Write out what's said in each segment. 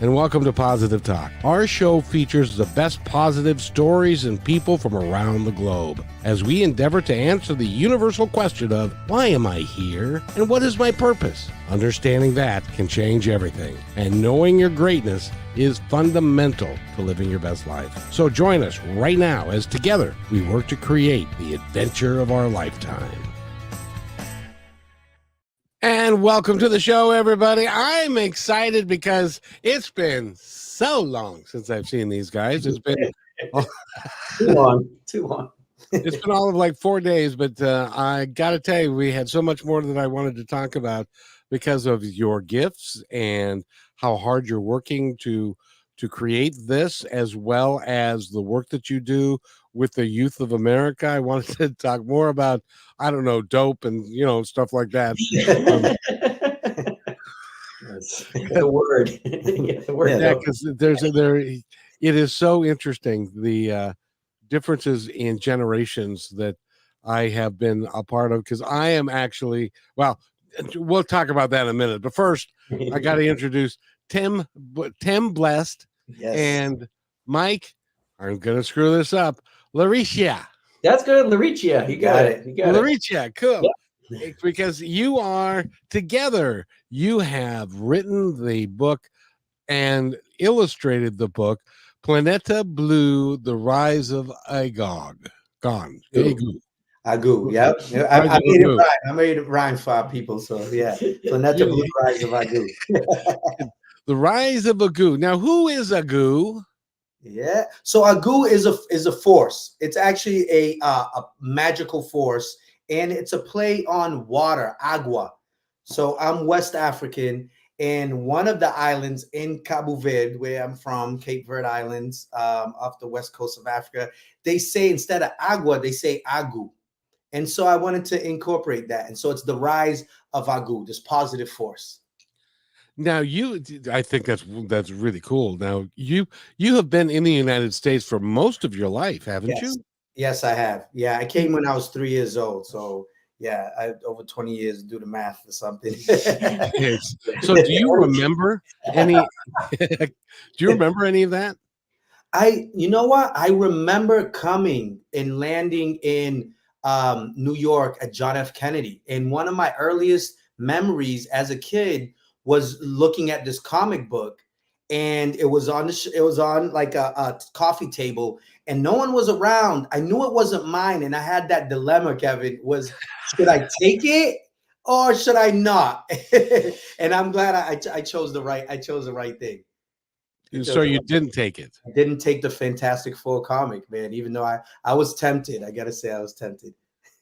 and welcome to Positive Talk. Our show features the best positive stories and people from around the globe as we endeavor to answer the universal question of why am I here and what is my purpose? Understanding that can change everything, and knowing your greatness is fundamental to living your best life. So join us right now as together we work to create the adventure of our lifetime. And welcome to the show, everybody. I'm excited because it's been so long since I've seen these guys. It's been too long. It's been all of like 4 days, but I got to tell you, we had so much more that I wanted to talk about because of your gifts and how hard you're working to create this, as well as the work that you do with the youth of America. I wanted to talk more about, I don't know, dope and, stuff like that. The word. The word. Yeah, because it is so interesting, the differences in generations that I have been a part of, because I am actually, well, we'll talk about that in a minute. But first, I got to introduce Tem Bessed, Yes. and Mike. I'm going to screw this up. LaRiccia. That's good, LaRiccia. You got it. LaRiccia, cool. Yeah. Because you are together. You have written the book and illustrated the book, Planeta Blue: The Rise of Agog. Agu, yep. I made it rhyme. I made it rhyme for our people. So yeah, Planeta Blue: Rise of Agu. The Rise of Agu. Now, who is Agu? Yeah. So Agu is a force. It's actually a magical force, and it's a play on water, agua. So I'm West African, and one of the islands in Cabo Verde, where I'm from, Cape Verde Islands, off the west coast of Africa, they say instead of agua, they say agu. And so I wanted to incorporate that. And so it's the rise of Agu, this positive force. Now, I think that's really cool. Now, you have been in the United States for most of your life, haven't you? Yes, I have. Yeah, I came when I was 3 years old. So yeah, over 20 years, do the math or something. So do you remember any? Do you remember any of that? You know what? I remember coming and landing in New York at John F. Kennedy. And one of my earliest memories as a kid was looking at this comic book, and it was on like a coffee table, and no one was around. I knew it wasn't mine, and I had that dilemma, Kevin, should I take it or should I not? And I'm glad I chose the right thing. So you didn't take it. I didn't take the Fantastic Four comic, man, even though I was tempted. I got to say I was tempted.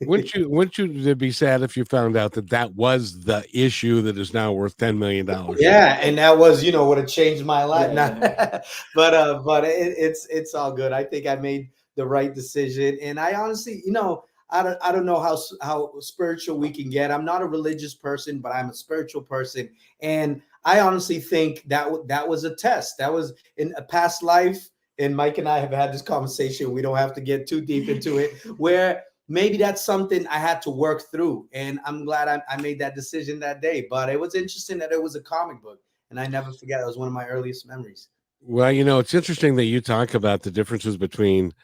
Wouldn't you be sad if you found out that was the issue that is now worth $10 million? Yeah, and that was, would have changed my life. Yeah. But it's all good. I think I made the right decision, and I honestly, I don't know how spiritual we can get. I'm not a religious person, but I'm a spiritual person, and I honestly think that was a test. That was in a past life, and Mike and I have had this conversation. We don't have to get too deep into it, where maybe that's something I had to work through, and I'm glad I made that decision that day. But it was interesting that it was a comic book, and I never forget. It was one of my earliest memories. Well, it's interesting that you talk about the differences between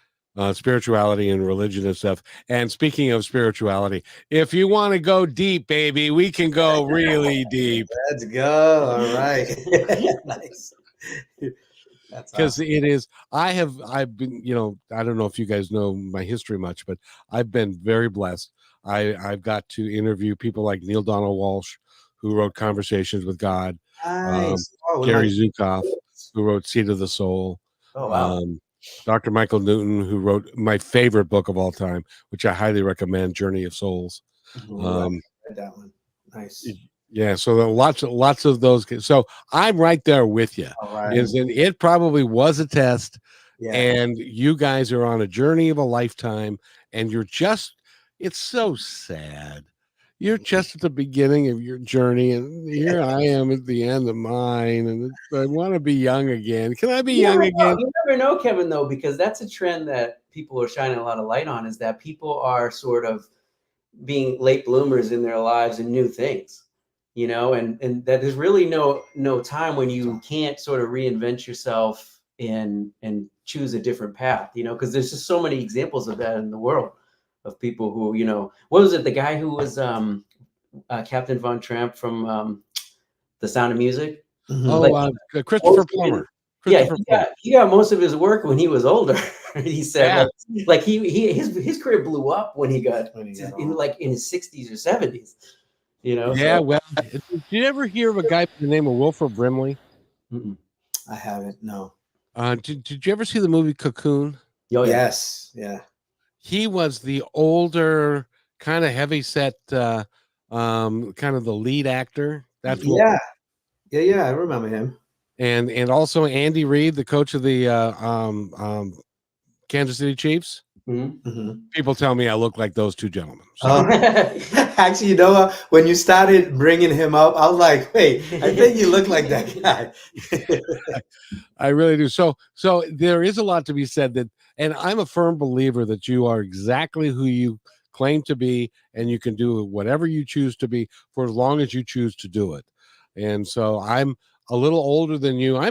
spirituality and religion and stuff. And speaking of spirituality, if you want to go deep, baby, we can go really deep. Let's go. All right. Nice. Because it is, I've been, I don't know if you guys know my history much, but I've been very blessed. I've got to interview people like Neil Donald Walsh, who wrote Conversations with God. Nice. Gary Zukav, who wrote Seed of the Soul. Oh, wow. Dr. Michael Newton, who wrote my favorite book of all time, which I highly recommend, Journey of Souls. I read that one. Nice. Yeah, so there are lots of those. So I'm right there with you. All right. It probably was a test, yeah. And you guys are on a journey of a lifetime, and it's so sad. You're just at the beginning of your journey, and here I am at the end of mine, and I want to be young again. Can I be young again? You never know, Kevin, though, because that's a trend that people are shining a lot of light on, is that people are sort of being late bloomers in their lives and new things. and that there's really no time when you can't sort of reinvent yourself and choose a different path, because there's just so many examples of that in the world of people who, what was it? The guy who was Captain Von Tramp from The Sound of Music. Oh, Christopher Plummer. He got most of his work when he was older. He said, like his career blew up when he got in his 60s or 70s. Yeah. Well, did you ever hear of a guy by the name of Wilford Brimley? I haven't. No. Did you ever see the movie Cocoon? Oh, yes. Yeah. He was the older, kind of heavyset, kind of the lead actor. That's yeah. I remember him. And also Andy Reid, the coach of the Kansas City Chiefs. People tell me I look like those two gentlemen. So. Actually, when you started bringing him up, I was like, wait, I think you look like that guy. I really do. So there is a lot to be said and I'm a firm believer that you are exactly who you claim to be, and you can do whatever you choose to be for as long as you choose to do it. And so I'm a little older than you. I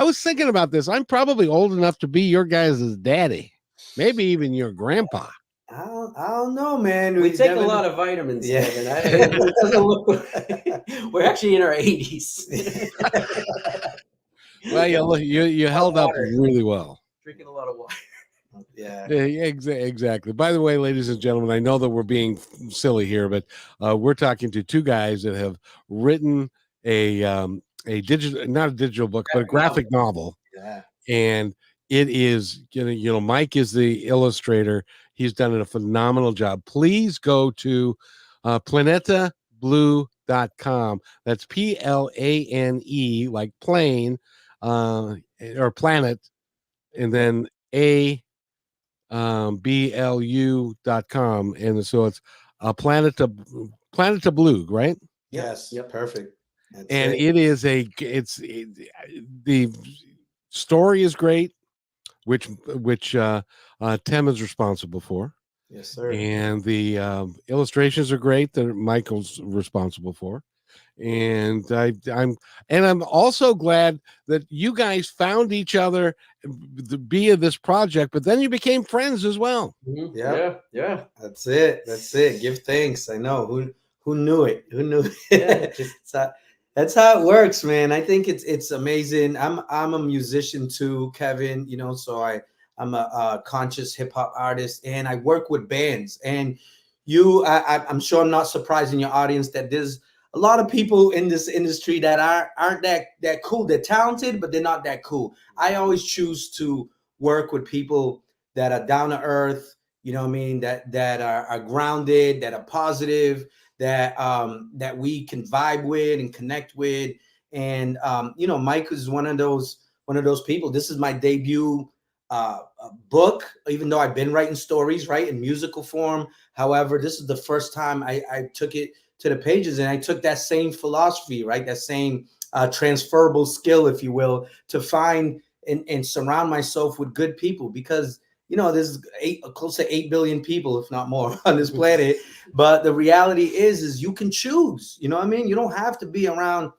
was thinking about this. I'm probably old enough to be your guys' daddy, maybe even your grandpa. I don't know, man. We take a lot of vitamins. Yeah. It doesn't look. We're actually in our 80s. Well, you held up really well. Drinking a lot of water. Yeah, exactly. By the way, ladies and gentlemen, I know that we're being silly here, but we're talking to two guys that have written a digital, not a digital book, but a graphic novel. Yeah. And it is, Mike is the illustrator. He's done a phenomenal job. Please go to planetablue.com. That's PLANE, like plane, or planet, and then BLU.com. And so it's Planet to Blue, right? Yes. Yep. Perfect. And it is the story is great, which Tem is responsible for. Yes, sir. And the illustrations are great that Michael's responsible for. And I'm also glad that you guys found each other via this project, but then you became friends as well. Yeah. That's it. Give thanks. I know who knew it. Who knew it? Yeah, that's how it works, man. I think it's amazing. I'm a musician too, Kevin. So I'm a conscious hip hop artist, and I work with bands. And I'm sure I'm not surprising your audience that there's a lot of people in this industry that aren't that cool. They're talented, but they're not that cool. I always choose to work with people that are down to earth. You know what I mean? That are grounded, that are positive, that we can vibe with and connect with. And Mike is one of those people. This is my debut book, even though I've been writing stories, right, in musical form. However, this is the first time I took it to the pages, and I took that same philosophy, right, that same transferable skill, if you will, to find and surround myself with good people, because there's close to 8 billion people, if not more, on this planet. But the reality is you can choose. You know what I mean? You don't have to be around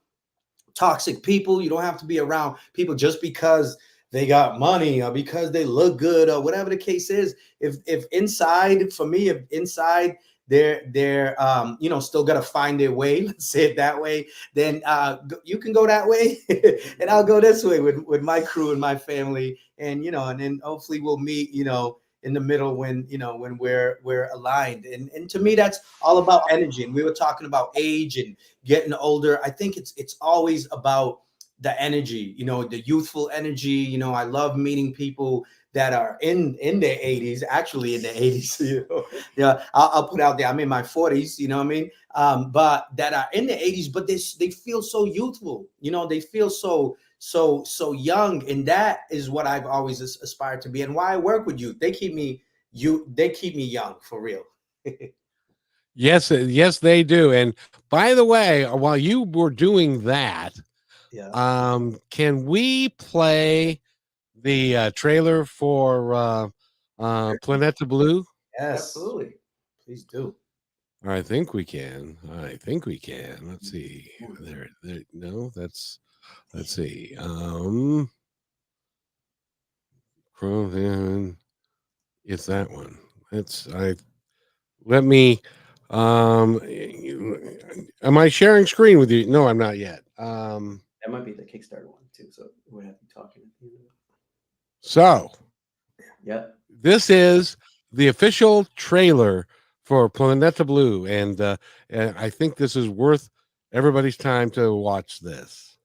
toxic people. You don't have to be around people just because they got money or because they look good or whatever the case is. If inside, for me, if inside they're still gotta find their way, let's say it that way, then you can go that way and I'll go this way with my crew and my family, and and then hopefully we'll meet in the middle when we're aligned. And to me, that's all about energy. And we were talking about age and getting older. I think it's always about the energy, the youthful energy. I love meeting people that are in their 80s, actually in their 80s. I'll put out there, I'm in my 40s, you know what I mean? But that are in their 80s, but they feel so youthful, they feel so young. And that is what I've always aspired to be, and why I work with youth. They keep me young, for real. Yes, they do. And by the way, while you were doing that, can we play the trailer for Planeta Blue? Yes, absolutely. Please do. I think we can. I think we can. Let's see. There. No, that's. Let's see. Chrome. It's that one. It's. I. Let me. Am I sharing screen with you? No, I'm not yet. That might be the Kickstarter one too. So we're gonna have you talking at the end of it. So Yeah. this is the official trailer for Planeta Blue, and I think this is worth everybody's time to watch this.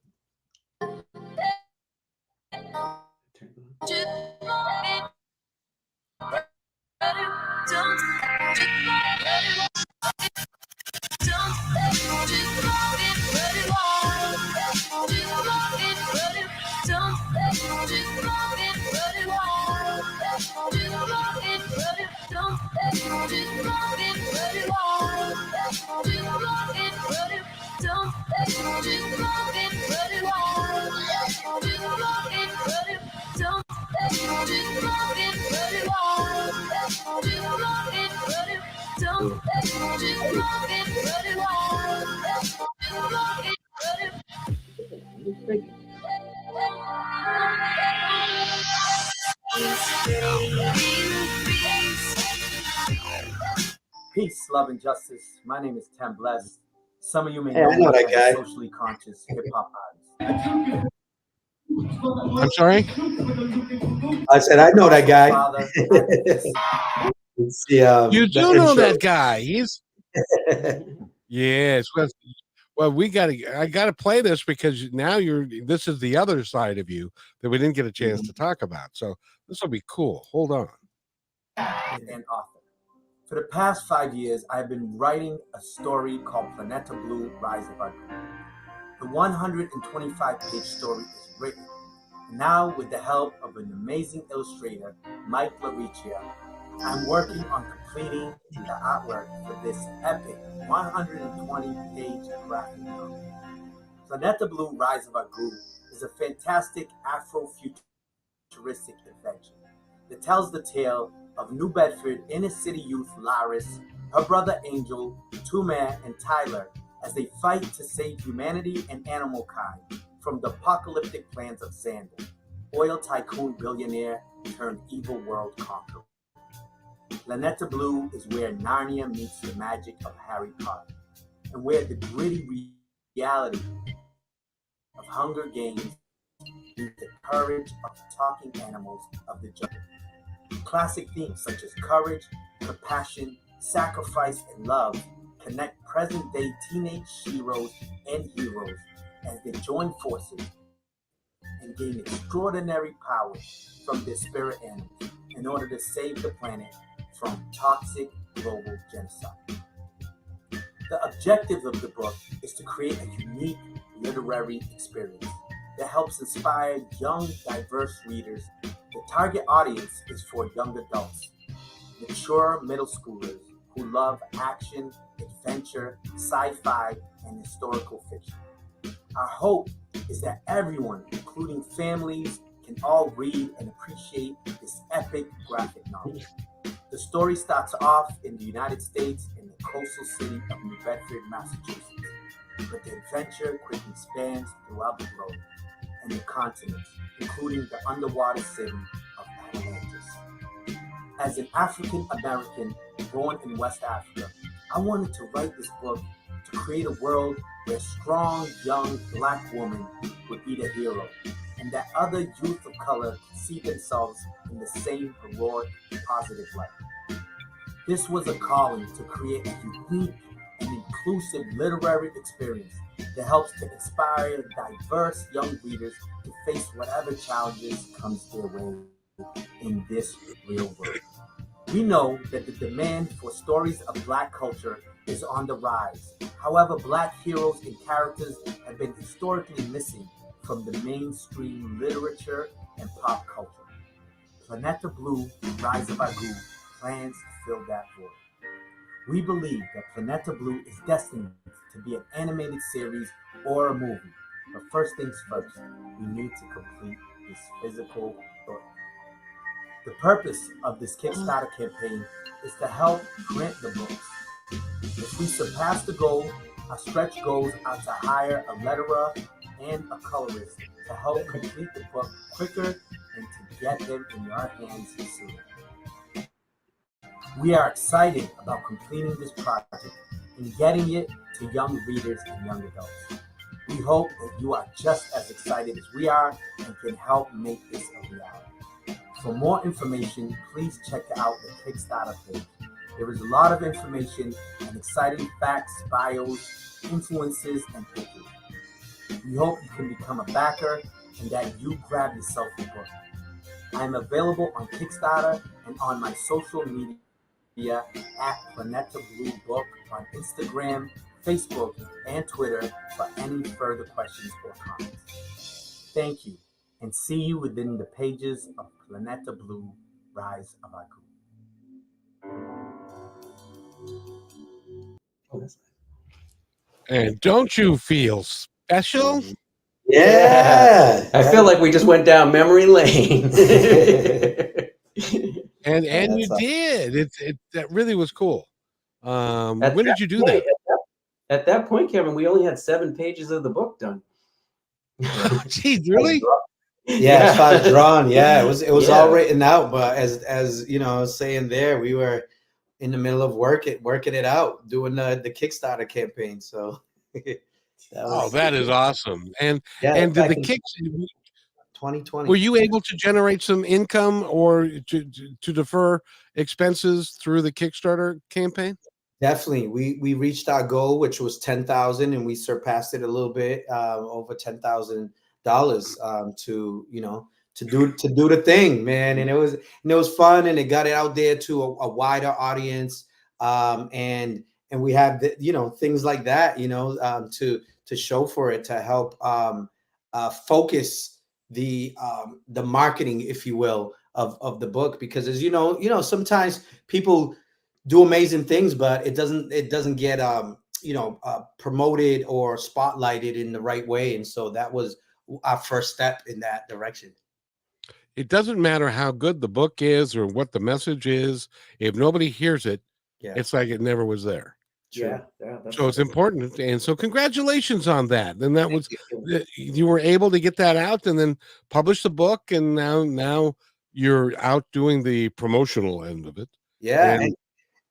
Peace, love, and justice. My name is Tem Bessed. Some of you may Hey, know I know me that as guy. a socially conscious hip hop artist. I'm sorry. I said I know that guy. Father, activist. It's the You do know intro. that guy. He's yes. Well, we got to. I got to play this because now you're. This is the other side of you that we didn't get a chance to talk about. So this will be cool. Hold on. And author. For the past 5 years, I've been writing a story called Planeta Blue, Rise of Our Group. The 125-page story is written. Now, with the help of an amazing illustrator, Mike LaRiccia, I'm working on completing the artwork for this epic 120-page graphic novel. Planeta Blue, Rise of Our Group is a fantastic Afro-futuristic adventure that tells the tale of New Bedford inner-city youth Laris, her brother Angel, Tumer, and Tyler as they fight to save humanity and animal kind from the apocalyptic plans of Xander, oil tycoon billionaire turned evil world conqueror. Planeta Blue is where Narnia meets the magic of Harry Potter, and where the gritty reality of Hunger Games meets the courage of talking animals of the jungle. Classic themes such as courage, compassion, sacrifice, and love connect present-day teenage heroes and heroes as they join forces and gain extraordinary powers from their spirit animals in order to save the planet from toxic global genocide. The objective of the book is to create a unique literary experience that helps inspire young, diverse readers. The target audience is for young adults, mature middle schoolers who love action, adventure, sci-fi, and historical fiction. Our hope is that everyone, including families, can all read and appreciate this epic graphic novel. The story starts off in the United States in the coastal city of New Bedford, Massachusetts, but the adventure quickly spans throughout the globe and the continents, including the underwater city of Atlantis. As an African American born in West Africa, I wanted to write this book to create a world where a strong, young Black woman would be the hero, and that other youth of color could see themselves in the same heroic, positive light. This was a calling to create a unique and inclusive literary experience that helps to inspire diverse young readers to face whatever challenges comes their way in this real world. We know that the demand for stories of Black culture is on the rise. However, Black heroes and characters have been historically missing from the mainstream literature and pop culture. Planeta Blue, Rise of Our Group plans to fill that void. We believe that Planeta Blue is destined to be an animated series or a movie. But first things first, we need to complete this physical book. The purpose of this Kickstarter campaign is to help print the books. If we surpass the goal, our stretch goals are to hire a letterer and a colorist to help complete the book quicker and to get them in your hands sooner. We are excited about completing this project and getting it to young readers and young adults. We hope that you are just as excited as we are and can help make this a reality. For more information, please check out the Kickstarter page. There is a lot of information and exciting facts, bios, influences, and pictures. We hope you can become a backer and that you grab yourself a book. I am available on Kickstarter and on my social media at Planeta Blue Book on Instagram, Facebook, and Twitter for any further questions or comments. Thank you, and see you within the pages of Planeta Blue, Rise of Aku. And don't you feel special? Yeah. I feel like we just went down memory lane. And you That's did. That really was cool. When At did you do that? At that point, Kevin, we only had 7 pages of the book done. Geez, really? Yeah, as far as drawn, yeah, it was Yeah. all written out. But as you know, I was saying there, we were in the middle of working it out, doing the Kickstarter campaign. So that is awesome. And yeah, did the in kicks? 2020. Were you able to generate some income or to defer expenses through the Kickstarter campaign? Definitely, we reached our goal, which was 10,000, and we surpassed it a little bit, over $10,000 to do the thing, man. And it was fun, and it got it out there to a wider audience, and we have things like that, to show for it, to help focus the marketing, if you will, of the book, because as you know, sometimes people do amazing things, but it doesn't get promoted or spotlighted in the right way. And so that was our first step in that direction. It doesn't matter how good the book is or what the message is. If nobody hears it, it's like it never was there. Yeah. So it's important. And so congratulations on that. And that was, you were able to get that out and then publish the book. And now you're out doing the promotional end of it. Yeah.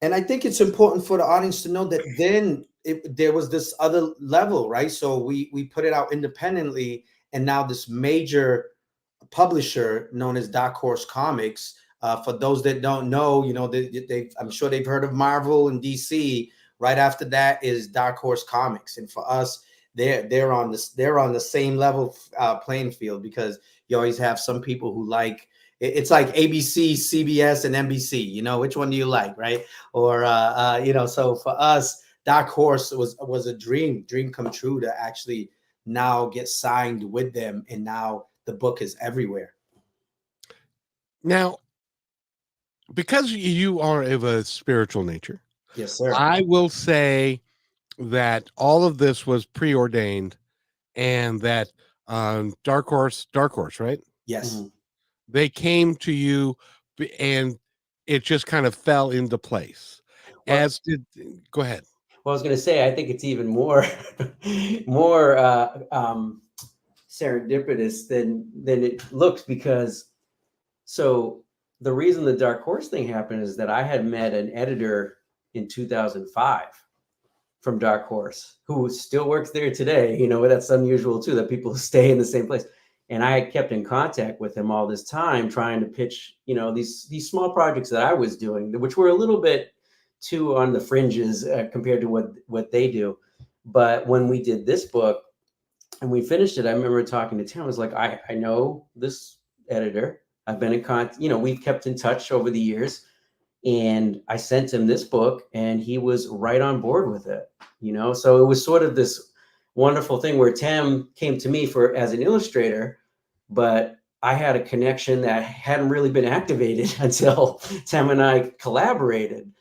And I think it's important for the audience to know that then there was this other level, right? So we put it out independently, and now this major publisher known as Dark Horse Comics. For those that don't know, I'm sure they've heard of Marvel and DC. Right after that is Dark Horse Comics, and for us, they're on the same level playing field, because you always have some people who like. It's like ABC, CBS, and NBC. Which one do you like, right? Or so for us, Dark Horse was a dream come true to actually now get signed with them, and now the book is everywhere. Now, because you are of a spiritual nature, yes, sir, I will say that all of this was preordained, and that Dark Horse, right? Yes. Mm-hmm. They came to you, and it just kind of fell into place. Go ahead. Well, I was going to say, I think it's even more serendipitous than it looks, because so the reason the Dark Horse thing happened is that I had met an editor in 2005 from Dark Horse who still works there today. That's unusual too, that people stay in the same place. And I kept in contact with him all this time, trying to pitch, these small projects that I was doing, which were a little bit too on the fringes compared to what they do. But when we did this book and we finished it, I remember talking to Tim. I was like, I know this editor. I've been in contact. We've kept in touch over the years. And I sent him this book, and he was right on board with it. So it was sort of this wonderful thing where Tem came to me as an illustrator, but I had a connection that hadn't really been activated until Tem and I collaborated,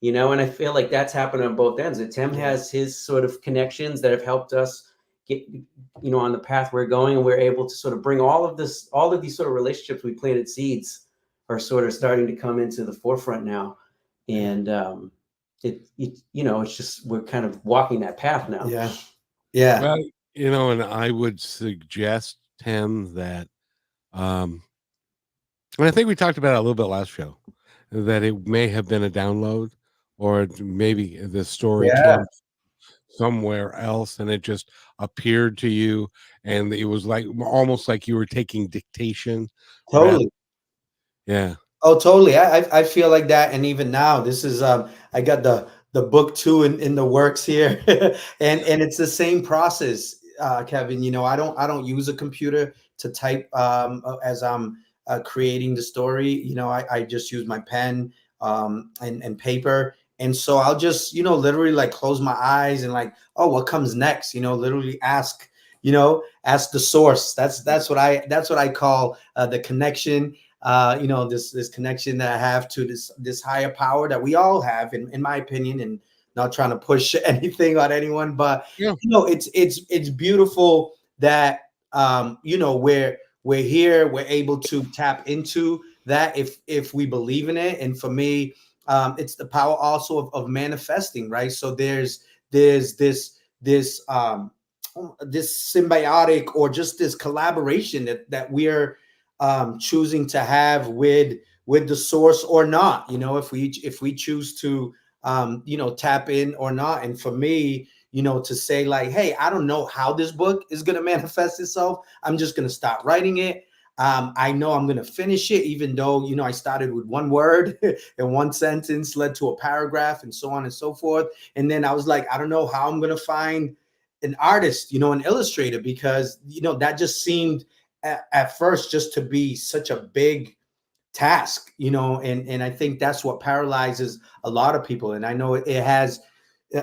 and I feel like that's happened on both ends. That Tem has his sort of connections that have helped us get, on the path we're going, and we're able to sort of bring all of these sort of relationships we planted seeds are sort of starting to come into the forefront now. And it's just we're kind of walking that path now. Yeah. Yeah. Well, and I would suggest, Tim, that and I think we talked about it a little bit last show, that it may have been a download, or maybe the story Yeah. came somewhere else and it just appeared to you, and it was like almost like you were taking dictation rather. Totally. Yeah. Oh, totally. I feel like that, and even now, this is I got the book 2 in the works here, and it's the same process, Kevin. I don't use a computer to type as I'm creating the story. I just use my pen and paper, and so I'll just literally like close my eyes and like, oh, what comes next? Literally ask the source. That's what I call the connection, this connection that I have to this higher power that we all have, in my opinion, and not trying to push anything on anyone, but Yeah. it's beautiful that we're here, we're able to tap into that if we believe in it. And for me, it's the power also of manifesting, right? So there's this symbiotic, or just this collaboration that we're choosing to have with the source or not. If we choose to tap in or not. And for me, to say like, hey, I don't know how this book is going to manifest itself. I'm just going to start writing it. I know I'm going to finish it, even though I started with one word and one sentence led to a paragraph, and so on and so forth. And then I was like, I don't know how I'm going to find an artist, an illustrator, because that just seemed at first just to be such a big task, and I think that's what paralyzes a lot of people. And I know it has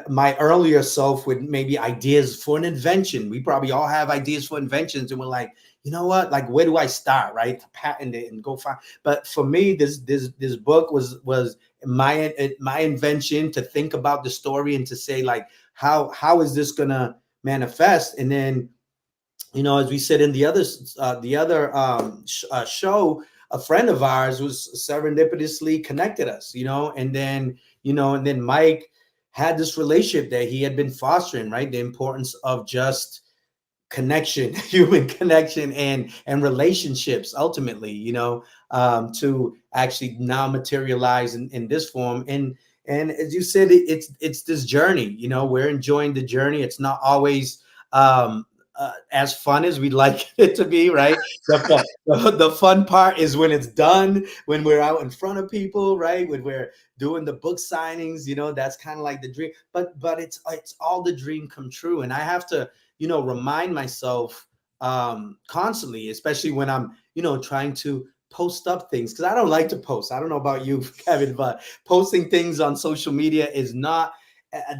my earlier self with maybe ideas for an invention. We probably all have ideas for inventions, and we're like, you know what, like, where do I start, right, to patent it and go find. But for me, this book was my invention, to think about the story and to say like, how is this gonna manifest. And then as we said in the other show, a friend of ours was serendipitously connected us, and then Mike had this relationship that he had been fostering, right? The importance of just connection, human connection, and relationships ultimately, to actually now materialize in this form. And as you said, it's this journey. We're enjoying the journey. It's not always as fun as we'd like it to be, right? The fun part is when it's done, when we're out in front of people, right? When we're doing the book signings, that's kind of like the dream. But it's all the dream come true. And I have to, remind myself constantly, especially when I'm, trying to post up things, because I don't like to post. I don't know about you, Kevin, but posting things on social media is not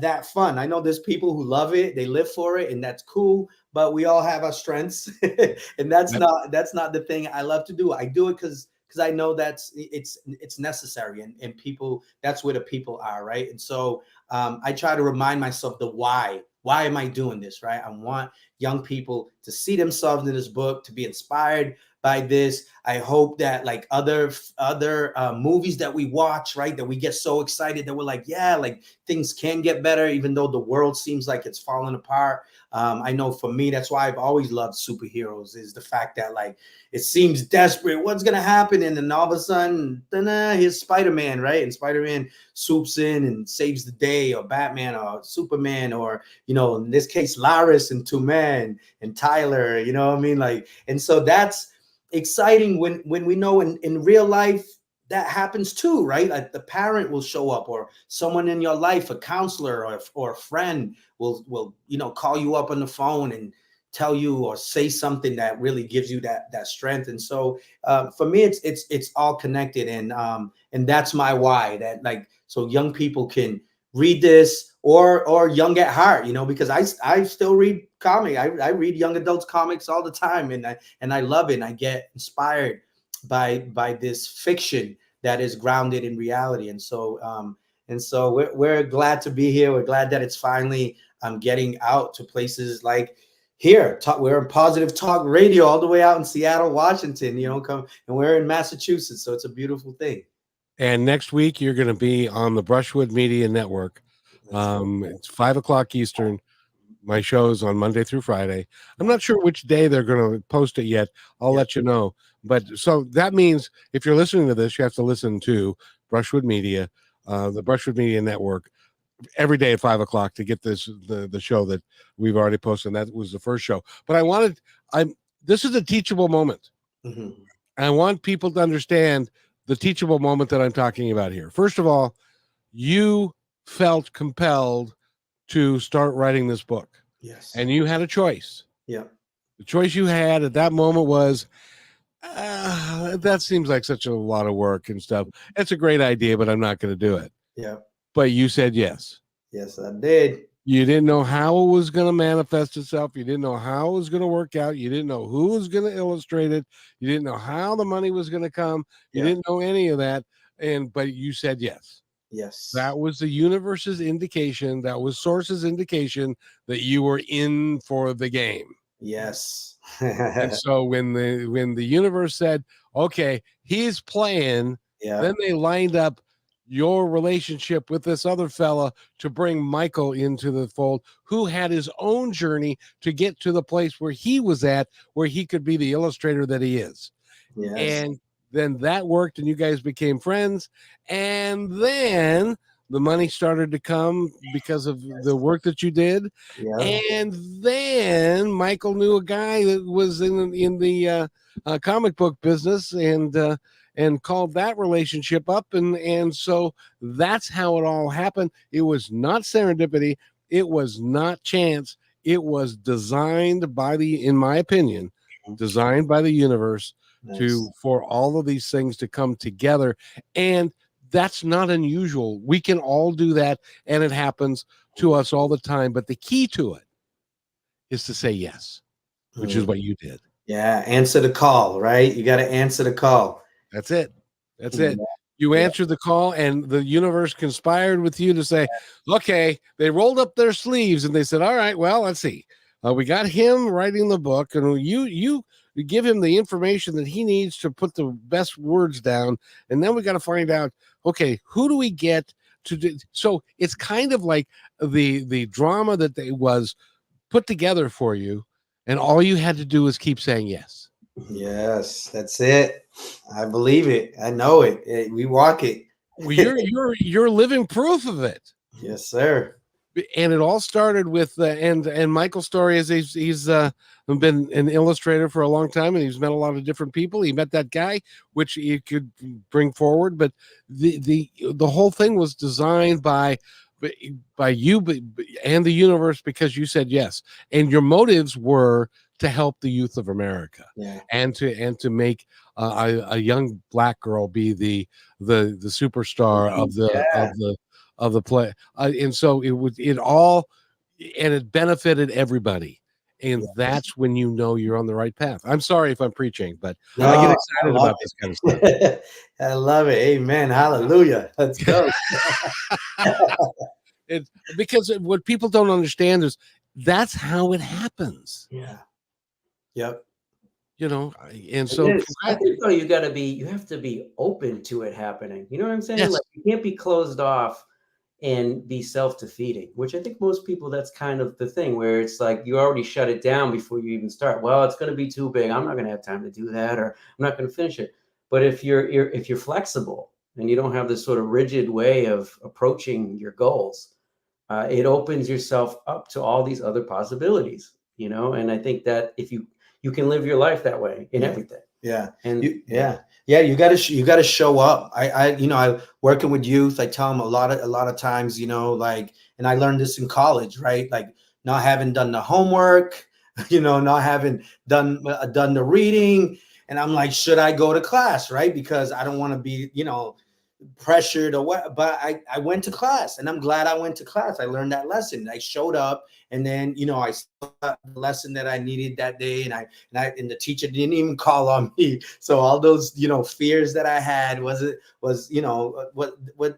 that fun. I know there's people who love it, they live for it, and that's cool. But we all have our strengths, and that's Yep. not the thing I love to do. I do it because I know it's necessary, and people, that's where the people are, right? And so I try to remind myself the why. Why am I doing this, right? I want young people to see themselves in this book, to be inspired by this. I hope that like other movies that we watch, right, that we get so excited that we're like, yeah, like things can get better, even though the world seems like it's falling apart. I know for me, that's why I've always loved superheroes, is the fact that like it seems desperate. What's going to happen? And then all of a sudden, here's Spider-Man, right? And Spider-Man swoops in and saves the day, or Batman, or Superman, or, in this case, LaRiccia and Tem and Tyler, you know what I mean? Like, and so that's exciting when we know in real life that happens too, right? Like the parent will show up, or someone in your life, a counselor or a friend will call you up on the phone and tell you or say something that really gives you that strength. And so for me, it's all connected, and that's my why, that like, so young people can read this, or young at heart, because I still read comic. I read young adults comics all the time, and I love it. And I get inspired by this fiction that is grounded in reality. And so we're glad to be here. We're glad that it's finally getting out to places like here. We're in Positive Talk Radio all the way out in Seattle, Washington, and we're in Massachusetts. So it's a beautiful thing. And next week you're going to be on the Brushwood Media Network. It's 5:00 Eastern. My show's on Monday through Friday. I'm not sure which day they're going to post it yet. I'll let you know. But so that means if you're listening to this, you have to listen to Brushwood Media, the Brushwood Media Network, every day at 5:00 to get the show that we've already posted. And that was the first show. But this is a teachable moment. Mm-hmm. I want people to understand the teachable moment that I'm talking about here. First of all, you felt compelled to start writing this book. Yes. And you had a choice. Yeah. The choice you had at that moment was, that seems like such a lot of work and stuff. It's a great idea, but I'm not going to do it. Yeah. But you said yes. Yes, I did. You didn't know how it was going to manifest itself. You didn't know how it was going to work out. You didn't know who was going to illustrate it. You didn't know how the money was going to come. You didn't know any of that. But you said yes. Yes. That was the universe's indication. That was Source's indication that you were in for the game. Yes. And so when the universe said, okay, he's playing, then they lined up your relationship with this other fella to bring Michael into the fold, who had his own journey to get to the place where he was at, where he could be the illustrator that he is. Yes. And then that worked and you guys became friends. And then the money started to come because of the work that you did. Yeah. And then Michael knew a guy that was in the comic book business and called that relationship up. And so that's how it all happened. It was not serendipity. It was not chance. It was designed in my opinion, designed by the universe. Nice. For all of these things to come together. And that's not unusual. We can all do that, and it happens to us all the time. But the key to it is to say yes, which is what you did. Yeah, answer the call, right? You got to answer the call. That's it. That's it. You answered the call, and the universe conspired with you to say, okay, they rolled up their sleeves, and they said, all right, well, let's see. We got him writing the book, and you give him the information that he needs to put the best words down. And then we got to find out, okay, who do we get to do? So it's kind of like the drama that was put together for you. And all you had to do was keep saying yes. Yes, that's it. I believe it. I know it. We walk it. Well, you're living proof of it. Yes, sir. And it all started with and Michael's story is he's been an illustrator for a long time, and he's met a lot of different people. He met that guy, which he could bring forward, but the whole thing was designed by you and the universe because you said yes, and your motives were to help the youth of America, and to make a young black girl be the superstar of the play, and so it benefited everybody, and that's when you know you're on the right path. I'm sorry if I'm preaching, but I get excited about this kind of stuff. I love it. Amen. Hallelujah. Let's go. Because what people don't understand is that's how it happens. Yeah. Yep. And so I think though you have to be open to it happening. You know what I'm saying? Yes. Like you can't be closed off and be self-defeating, which I think most people, that's kind of the thing where it's like you already shut it down before you even start. Well, it's going to be too big. I'm not going to have time to do that, or I'm not going to finish it. But if you're flexible and you don't have this sort of rigid way of approaching your goals, it opens yourself up to all these other possibilities, and I think that if you can live your life that way in everything. Yeah. And you got to show up. I working with youth, I tell them a lot of times, and I learned this in college, right? Like not having done the homework, not having done the reading. And I'm like, should I go to class? Right. Because I don't want to be, pressured or what, but I went to class, and I'm glad I went to class. I learned that lesson. I showed up, and then I saw the lesson that I needed that day, and the teacher didn't even call on me. So all those fears that I had what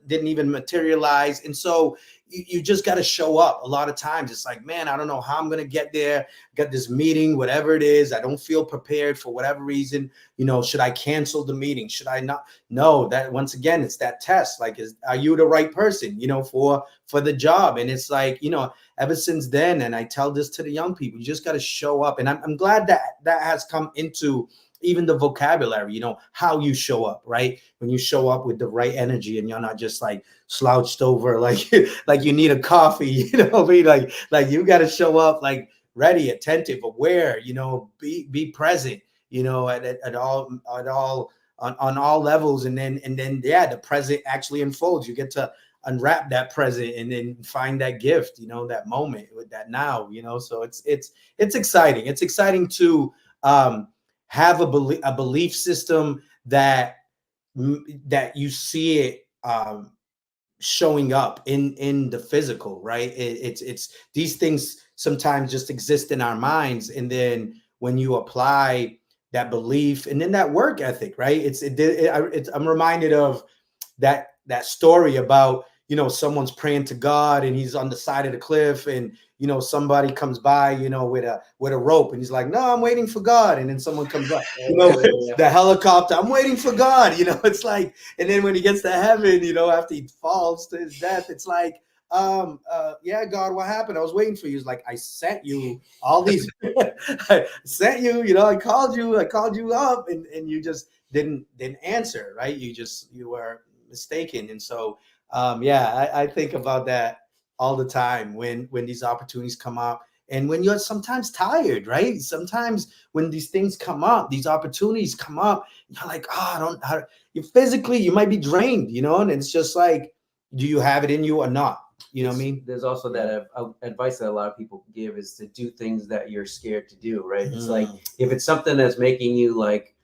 didn't even materialize. And so you just got to show up. A lot of times it's like, man, I don't know how I'm going to get there. Got this meeting, whatever it is. I don't feel prepared for whatever reason. Should I cancel the meeting? Should I not? No, that once again, it's that test. Like, are you the right person, for the job? And it's like, ever since then, and I tell this to the young people, you just got to show up. And I'm glad that has come into even the vocabulary, how you show up, right? When you show up with the right energy and you're not just like slouched over, like you need a coffee, like you got to show up like ready, attentive, aware, be present, at all on all levels. And then the present actually unfolds. You get to unwrap that present and then find that gift, that moment with that now, so it's exciting. It's exciting to have a belief system that you see it showing up in the physical, right? It's these things sometimes just exist in our minds, and then when you apply that belief and then that work ethic, right? I'm reminded of that story about someone's praying to God and he's on the side of the cliff, and somebody comes by with a rope, and he's like, no, I'm waiting for God. And then someone comes up, the helicopter, I'm waiting for God. It's like, and then when he gets to heaven, after he falls to his death, it's like, yeah, God, what happened? I was waiting for you. He's like, I sent you all these I sent you, I called you up, and you just didn't answer, right? You were mistaken. And so I think about that all the time when these opportunities come up, and when you're sometimes tired, right? Sometimes when these things come up, these opportunities come up, you're like, you physically, you might be drained, and it's just like, do you have it in you or not? You know what I mean? There's also that advice that a lot of people give is to do things that you're scared to do, right? It's like, if it's something that's making you like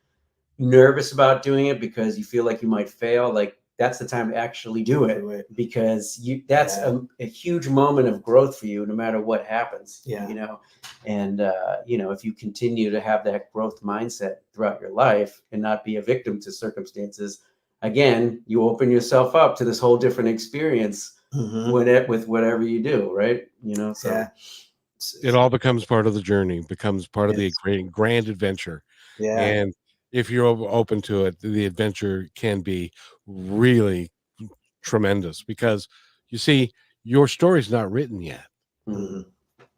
nervous about doing it because you feel like you might fail, like that's the time to actually do it, because that's a huge moment of growth for you, no matter what happens. And if you continue to have that growth mindset throughout your life and not be a victim to circumstances, again, you open yourself up to this whole different experience with whatever you do, right? It all becomes part of the journey, becomes part of the grand adventure. And if you're open to it, the adventure can be really tremendous, because you see, your story's not written yet.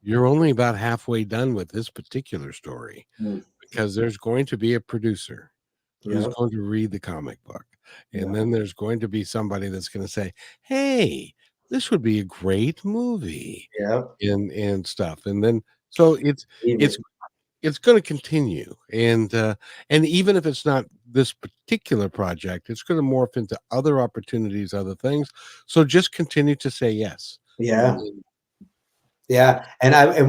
You're only about halfway done with this particular story, because there's going to be a producer who's going to read the comic book, and then there's going to be somebody that's going to say, hey, this would be a great movie, and stuff. And then so it's going to continue, and even if it's not this particular project, it's going to morph into other opportunities, other things. So just continue to say yes. And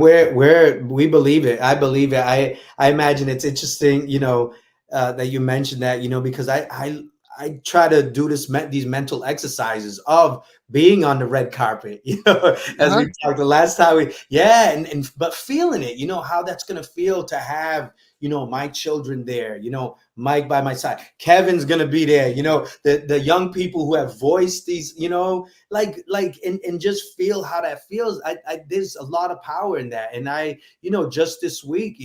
we believe it. I believe it. I imagine it's interesting, that you mentioned that, because I try to do these mental exercises of being on the red carpet, as we talked the last time. But feeling it, how that's going to feel to have, my children there, Mike by my side, Kevin's going to be there, the young people who have voiced these, and just feel how that feels. There's a lot of power in that. And just this week,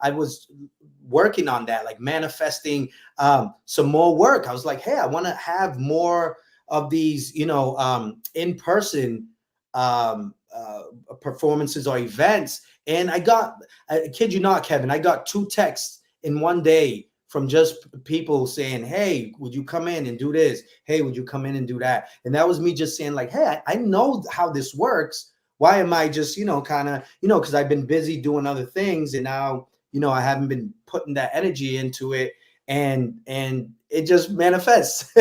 I was working on that, like manifesting some more work. I was like, hey, I want to have more of these, in-person performances or events. And I kid you not, Kevin, I got 2 texts in one day from just people saying, hey, would you come in and do this? Hey, would you come in and do that? And that was me just saying like, hey, I know how this works. Why am I just, kind of, because I've been busy doing other things, and now, I haven't been putting that energy into it, and it just manifests,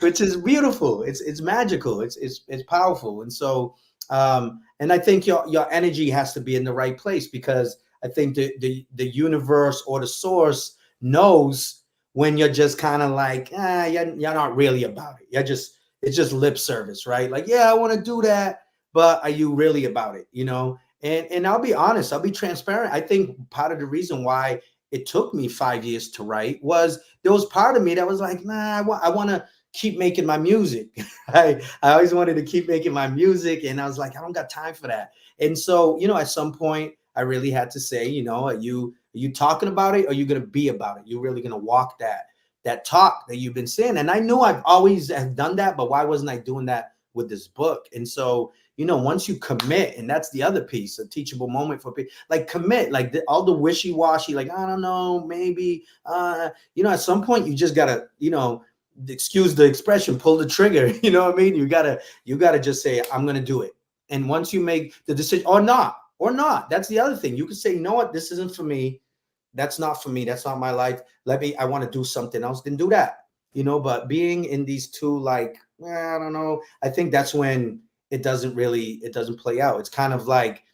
which is beautiful. It's magical. It's powerful. And so, and I think your energy has to be in the right place, because I think the universe or the source knows when you're just kind of like, you're not really about it. It's just lip service, right? Like, yeah, I want to do that, but are you really about it? And I'll be honest, I'll be transparent. I think part of the reason why it took me 5 years to write was there was part of me that was like, nah, I want to keep making my music. I always wanted to keep making my music, and I was like, I don't got time for that. And so, at some point, I really had to say, are you talking about it, or are you going to be about it? You're really going to walk that talk that you've been saying. And I know I've always have done that, but why wasn't I doing that with this book? And so, once you commit, and that's the other piece, a teachable moment for people, like commit, like all the wishy-washy, like, I don't know, maybe, at some point you just gotta, excuse the expression, pull the trigger. You know what I mean? You gotta just say, I'm gonna do it. And once you make the decision, or not, that's the other thing. You can say, you know what, this isn't for me. That's not for me. That's not my life. I want to do something else. Then do that. But being in these two, like, I don't know, I think that's when it doesn't play out. It's kind of like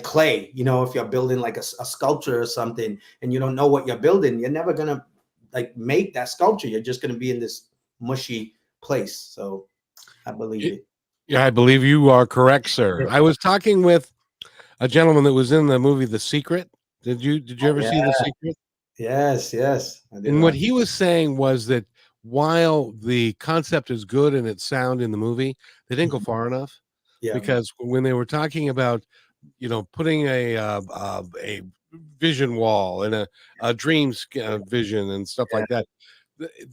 clay, if you're building like a sculpture or something, and you don't know what you're building, you're never going to like make that sculpture. You're just going to be in this mushy place. So I believe it. Yeah, I believe you are correct, sir. I was talking with a gentleman that was in the movie The Secret. Did you ever see The Secret? Yes. And what he was saying was that while the concept is good and it's sound in the movie, they didn't go far enough. Yeah. Because when they were talking about, putting a vision wall and a dreams vision and stuff like that,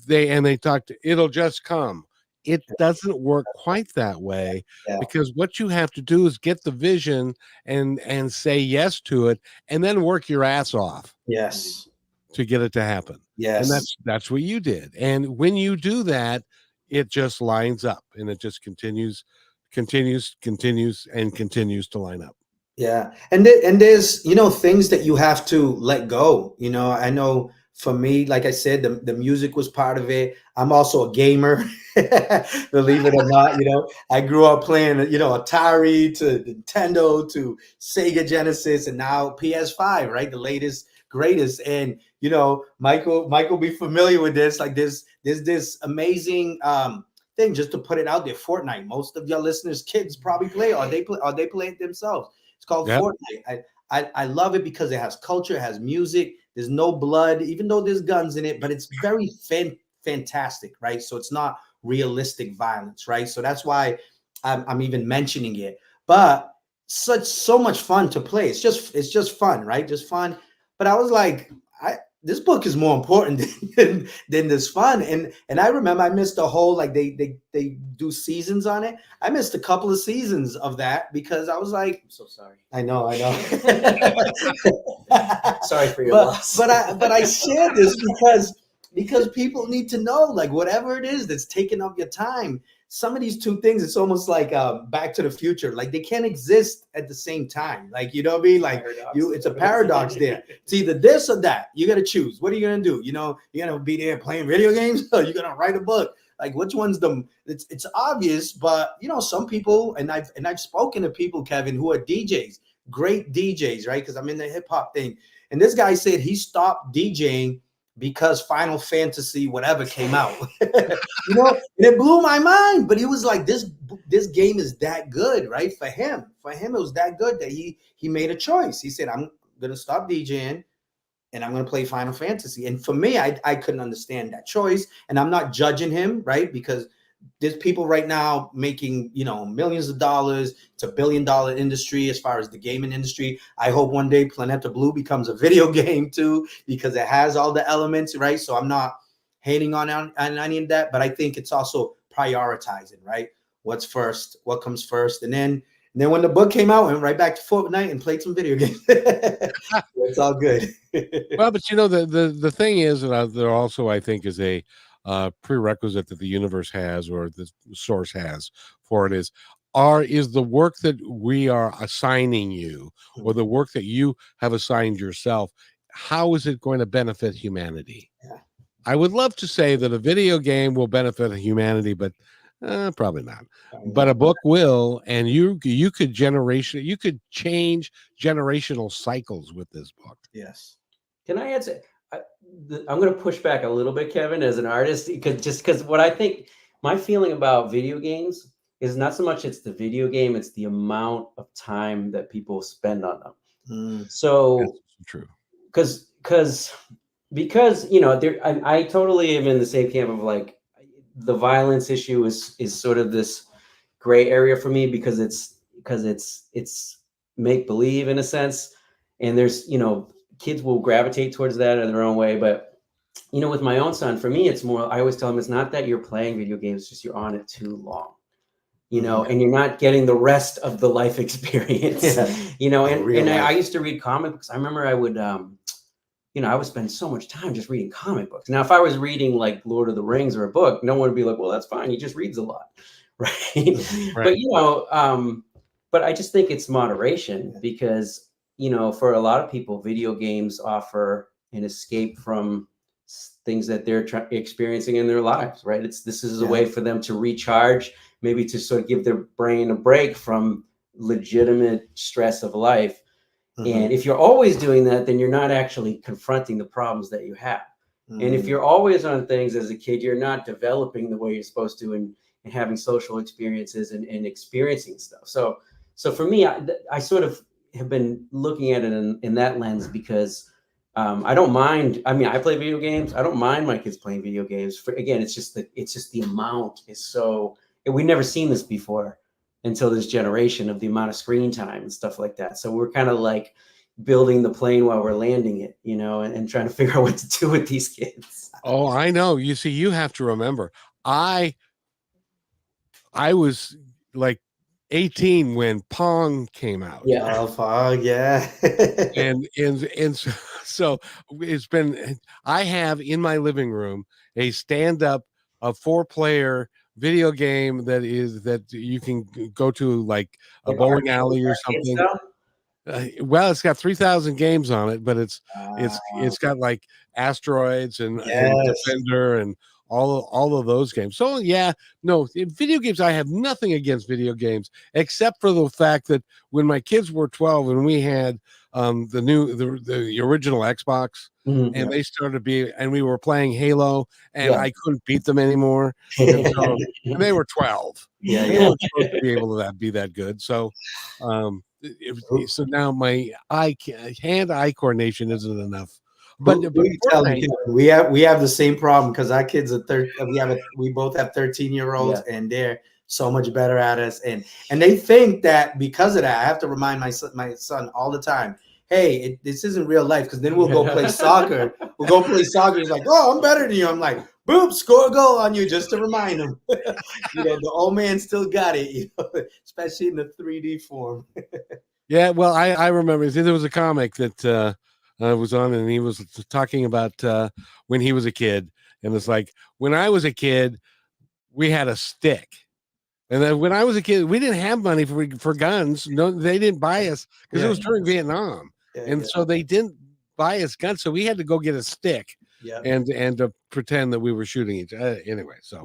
they talked, it'll just come. It doesn't work quite that way, because what you have to do is get the vision and say yes to it, and then work your ass off. Yes. To get it to happen. Yes. And that's what you did. And when you do that, it just lines up, and it just continues to line up. Yeah. And there's, things that you have to let go. I know for me, like I said, the music was part of it. I'm also a gamer, believe it or not. I grew up playing, Atari to Nintendo to Sega Genesis, and now PS5, right? The latest, greatest. And, Michael be familiar with this. Like there's this amazing thing, just to put it out there. Fortnite. Most of your listeners' kids probably play, or they play it themselves. It's called Fortnite. I love it because it has culture, it has music. There's no blood, even though there's guns in it, but it's very fantastic, right? So it's not realistic violence, right? So that's why I'm even mentioning it. But so much fun to play. It's just fun, right? Just fun. But I was like, this book is more important than this fun. And I remember I missed a whole, like they do seasons on it. I missed a couple of seasons of that because I was like, I'm so sorry. I know. Sorry for your loss. But I share this because people need to know, like, whatever it is that's taking up your time. Some of these two things, it's almost like Back to the Future. Like they can't exist at the same time. Like, you know what I mean? Like it's a paradox there. It's either this or that. You got to choose. What are you going to do? You're going to be there playing video games, or you're going to write a book. Like which one's it's obvious, but some people, and I've spoken to people, Kevin, who are DJs, great DJs, right? Because I'm in the hip hop thing. And this guy said he stopped DJing because Final Fantasy whatever came out. And it blew my mind. But he was like, this game is that good, right? For him it was that good that he made a choice. He said, I'm gonna stop DJing and I'm gonna play Final Fantasy. And for me, I couldn't understand that choice. And I'm not judging him, right? Because there's people right now making, millions of dollars. It's $1 billion industry as far as the gaming industry. I hope one day Planeta Blue becomes a video game too, because it has all the elements, right? So I'm not hating on any of that, but I think it's also prioritizing, right? What's first, what comes first. And then when the book came out, I went right back to Fortnite and played some video games. It's all good. Well, but the thing is, and there also, I think, is a prerequisite that the universe has, or the source has for it, is the work that we are assigning you, or the work that you have assigned yourself, how is it going to benefit humanity? I would love to say that a video game will benefit humanity, but probably not. But a book will, and you could change generational cycles with this book. Yes. Can I answer? I'm going to push back a little bit, Kevin, as an artist, because what I think, my feeling about video games is not so much it's the video game, it's the amount of time that people spend on them. So that's true. Because I totally am in the same camp of like the violence issue is sort of this gray area for me because it's make believe in a sense, and there's kids will gravitate towards that in their own way, but with my own son, for me, it's more, I always tell him it's not that you're playing video games, it's just you're on it too long, and you're not getting the rest of the life experience, and I used to read comic books. I remember I would, I would spend so much time just reading comic books. Now, if I was reading like Lord of the Rings or a book, no one would be like, well, that's fine. He just reads a lot. Right. Right. But I just think it's moderation because, for a lot of people, video games offer an escape from things that they're experiencing in their lives, right? This is a way for them to recharge, maybe to sort of give their brain a break from legitimate stress of life. And if you're always doing that, then you're not actually confronting the problems that you have. And if you're always on things as a kid, you're not developing the way you're supposed to and having social experiences and experiencing stuff. So for me, I sort of have been looking at it in that lens because I don't mind. I mean, I play video games. I don't mind my kids playing video games. Again, it's just the amount is so. We've never seen this before until this generation of the amount of screen time and stuff like that. So we're kind of like building the plane while we're landing it, and trying to figure out what to do with these kids. Oh, I know. You see, you have to remember, I was like 18 when Pong came out. Yeah. Oh, Pong, yeah. and so it's been, I have in my living room a stand-up, a 4-player video game that you can go to like a bowling alley or something. Well, it's got 3,000 games on it, but it's got like Asteroids and Defender and all of those games. So video games, I have nothing against video games except for the fact that when my kids were 12 and we had the original Xbox, and they started and we were playing Halo, and I couldn't beat them anymore. And so and they were 12. They weren't supposed to be able to be that good. So so now my hand-eye coordination isn't enough. But we have the same problem because our kids are we both have 13-year-olds, and they're so much better at us, and they think that because of that, I have to remind my son all the time, hey, this isn't real life, because then we'll go play soccer. He's like, oh, I'm better than you. I'm like, boom, score a goal on you, just to remind him. The old man still got it, especially in the 3D form. Yeah, well, I remember there was a comic that was on, and he was talking about when he was a kid, and it's like, when I was a kid, we had a stick, and then when I was a kid, we didn't have money for guns. No, they didn't buy us because it was during Vietnam, so they didn't buy us guns, so we had to go get a stick, and to pretend that we were shooting each other anyway. So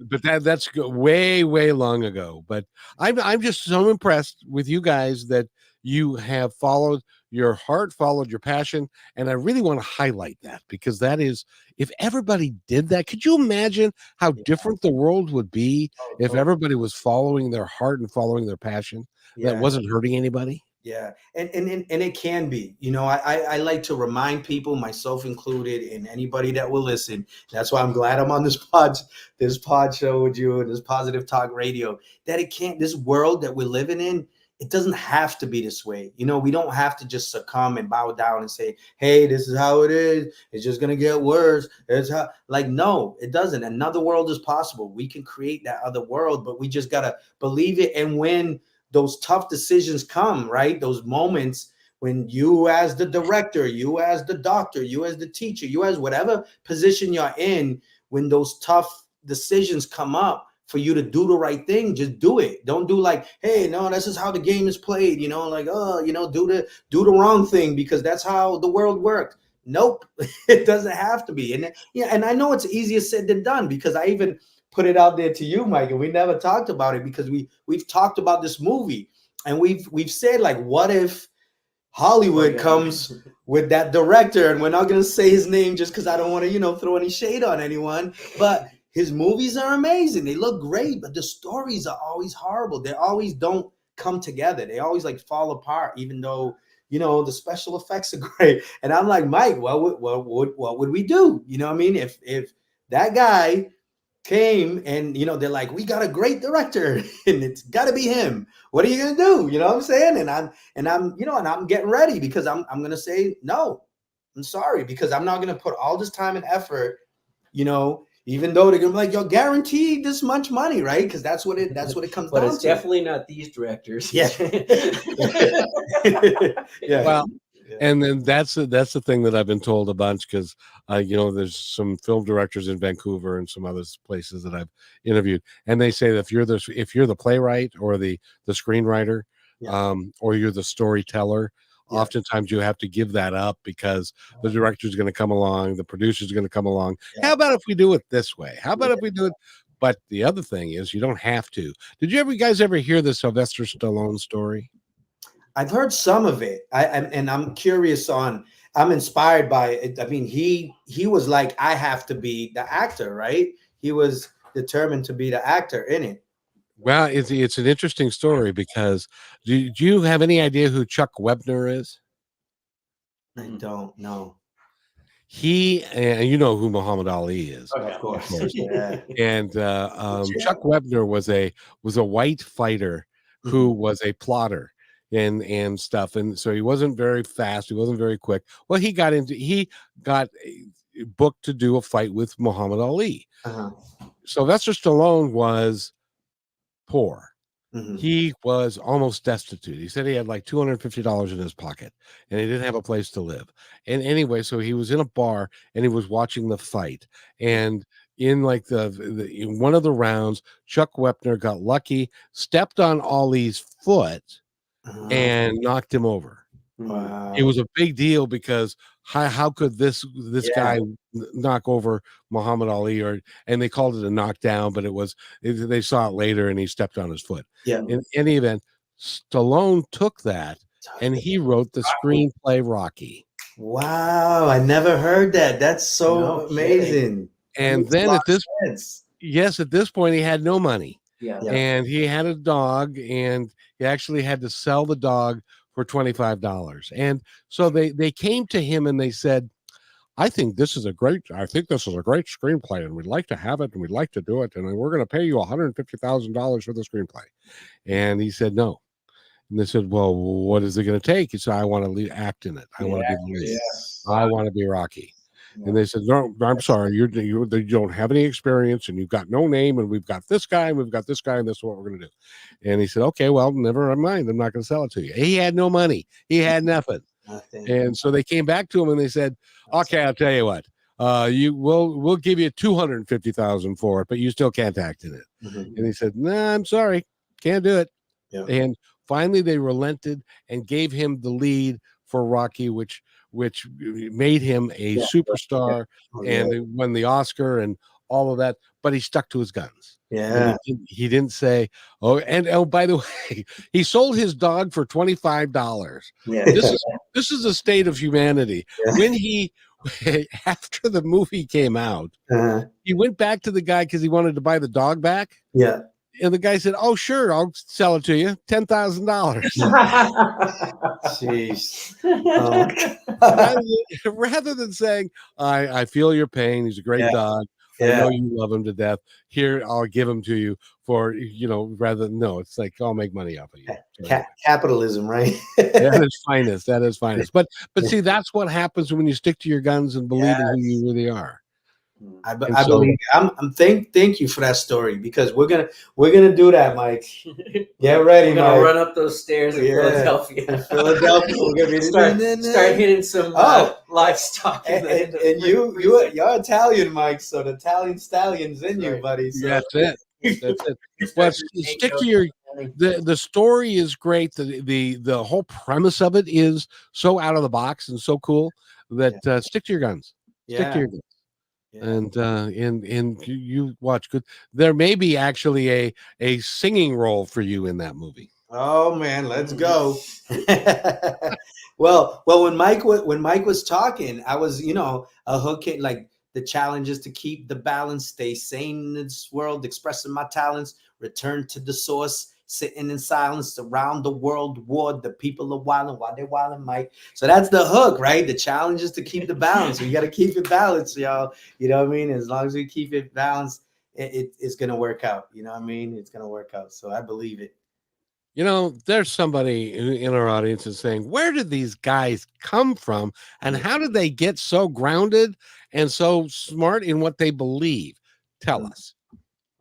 but that's way long ago. But I'm just so impressed with you guys that you have followed your heart, followed your passion, and I really want to highlight that, because that is, if everybody did that, could you imagine how different the world would be if everybody was following their heart and following their passion that wasn't hurting anybody? Yeah, and it can be. I like to remind people, myself included, and anybody that will listen. That's why I'm glad I'm on this pod show with you and this Positive Talk Radio. That this world that we're living in, it doesn't have to be this way. We don't have to just succumb and bow down and say, hey, this is how it is. It's just going to get worse. No, it doesn't. Another world is possible. We can create that other world, but we just got to believe it. And when those tough decisions come, right? Those moments when you as the director, you as the doctor, you as the teacher, you as whatever position you're in, when those tough decisions come up, for you to do the right thing, just do it. Don't do like, hey, no, this is how the game is played. Do the wrong thing because that's how the world works. Nope, it doesn't have to be. And I know it's easier said than done, because I even put it out there to you, Mike, and we never talked about it because we've talked about this movie, and we've said, like, what if Hollywood comes with that director, and we're not going to say his name just because I don't want to, throw any shade on anyone, but his movies are amazing. They look great, but the stories are always horrible. They always don't come together. They always like fall apart, even though, the special effects are great. And I'm like, Mike, what would we do? You know what I mean? If that guy came and they're like, we got a great director and it's got to be him. What are you gonna do? You know what I'm saying? And I'm getting ready because I'm gonna say no. I'm sorry, because I'm not gonna put all this time and effort. Even though they're gonna be like, you're guaranteed this much money, right? Because that's what it comes but down to. But it's definitely not these directors. Yeah. Yeah. Well, and then that's the thing that I've been told a bunch, because there's some film directors in Vancouver and some other places that I've interviewed, and they say that if you're the playwright or the screenwriter, or you're the storyteller, oftentimes you have to give that up because the director's going to come along, the producer's going to come along. How about if we do it this way? How about if we do it? But the other thing is, you don't have to. Did you guys ever hear the Sylvester Stallone story? I've heard some of it. I'm curious I'm inspired by it. I mean, he was like, I have to be the actor, right? He was determined to be the actor in it. Well, it's an interesting story because do you have any idea who Chuck Webner is? I don't know. He, and you know who Muhammad Ali is, of course. Yeah. And Chuck Webner was a white fighter who was a plotter and stuff, and so he wasn't very fast. He wasn't very quick. Well, he got booked to do a fight with Muhammad Ali. Sylvester Stallone was poor. He was almost destitute. He said he had like $250 in his pocket and he didn't have a place to live. And anyway, so he was in a bar and he was watching the fight. And in like in one of the rounds, Chuck Wepner got lucky, stepped on Ali's foot and knocked him over. Wow. It was a big deal because how could this guy knock over Muhammad Ali, and they called it a knockdown, but they saw it later and he stepped on his foot. Yeah. In any event, Stallone took that and he wrote the screenplay Rocky. Wow, I never heard that. That's so amazing. And then at this point he had no money. Yeah. And he had a dog and he actually had to sell the dog for $25. And so they came to him and they said, I think this is a great screenplay and we'd like to have it and we'd like to do it. And we're going to pay you $150,000 for the screenplay. And he said, no. And they said, well, what is it going to take? He said, I want to act in it. I want to be the lead. I want to be Rocky. And they said, no, I'm sorry, you don't have any experience and you've got no name and we've got this guy and we've got this guy and this is what we're going to do. And he said, okay, well, never mind. I'm not going to sell it to you. He had no money. He had nothing. And so they came back to him and they said, okay, I'll tell you what, we'll give you $250,000 for it, but you still can't act in it. And he said, nah, I'm sorry, can't do it. And finally they relented and gave him the lead for Rocky, which made him a superstar and won the Oscar and all of that, but he stuck to his guns. He didn't say, by the way, he sold his dog for $25. This is a state of humanity. When after the movie came out, he went back to the guy because he wanted to buy the dog back. And the guy said, oh, sure, I'll sell it to you. $10,000. Jeez. Rather than saying, I feel your pain. He's a great dog. I know you love him to death. Here, I'll give him to you for, it's like, I'll make money off of you. Capitalism, right? That is finest. That is finest. But see, that's what happens when you stick to your guns and believe in who you really are. I believe. Thank you for that story because we're gonna do that, Mike. Get ready, we're gonna Mike. Run up those stairs in Philadelphia. We're gonna be start hitting some livestock. And you're Italian, Mike. So the Italian stallion's in you, buddy. So. That's it. That's it. Well, stick to your. The story is great. The whole premise of it is so out of the box and so cool that stick to your guns. Stick to your guns. And you watch good. There may be actually a singing role for you in that movie. Oh man, let's go. well, when Mike was talking, I was a hook it like the challenge is to keep the balance, stay sane in this world, expressing my talents, return to the source. Sitting in silence around the world war, the people are wilding while they're wilding, Mike. So that's the hook, right? The challenge is to keep the balance. We got to keep it balanced, y'all. You know what I mean? As long as we keep it balanced it's going to work out. You know what I mean? It's going to work out. So I believe it. You know, there's somebody in our audience is saying, where did these guys come from? And how did they get so grounded and so smart in what they believe? Tell us.